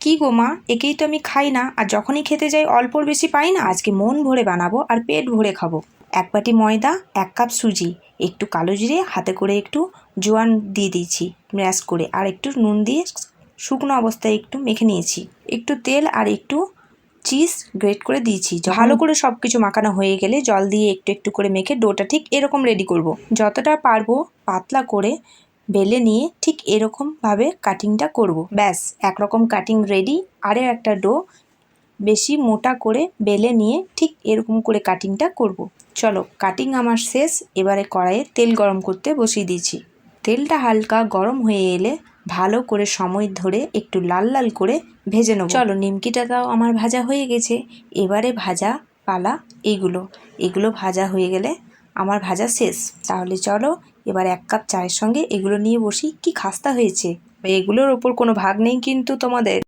কি গো মা, একেই তো আমি খাই না, আর যখনই খেতে যাই অল্পর বেশি পাই না। আজকে মন ভরে বানাবো আর পেট ভরে খাবো। 1 বাটি ময়দা, 1 কাপ সুজি, একটু কালো জিরে, হাতে করে একটু জোয়ান দিয়ে দিয়েছি ম্যাশ করে, আর একটু নুন দিয়ে শুকনো অবস্থায় একটু মেখে নিয়েছি। একটু তেল আর একটু চিজ গ্রেট করে দিয়েছি। ভালো করে সব কিছু মাখানো হয়ে গেলে জল দিয়ে একটু একটু করে মেখে ডোটা ঠিক এরকম রেডি করব। যতটা পারবো পাতলা করে বেলে নিয়ে ঠিক এরকমভাবে কাটিংটা করব। ব্যাস, একরকম কাটিং রেডি। আরও একটা ডো বেশি মোটা করে বেলে নিয়ে ঠিক এরকম করে কাটিংটা করব। চলো, কাটিং আমার শেষ। এবারে কড়াইয়ে তেল গরম করতে বসিয়ে দিয়েছি। তেলটা হালকা গরম হয়ে এলে ভালো করে সময় ধরে একটু লাল লাল করে ভেজে নেব। চলো, নিমকিটাও আমার ভাজা হয়ে গেছে। এবারে ভাজা পালা এগুলো ভাজা হয়ে গেলে আমার ভাজা শেষ। তাহলে চলো এবার 1 কাপ চায়ের সঙ্গে এগুলো নিয়ে বসি। কি খাস্তা হয়েছে! এগুলোর ওপর কোনো ভাগ নেই কিন্তু তোমাদের।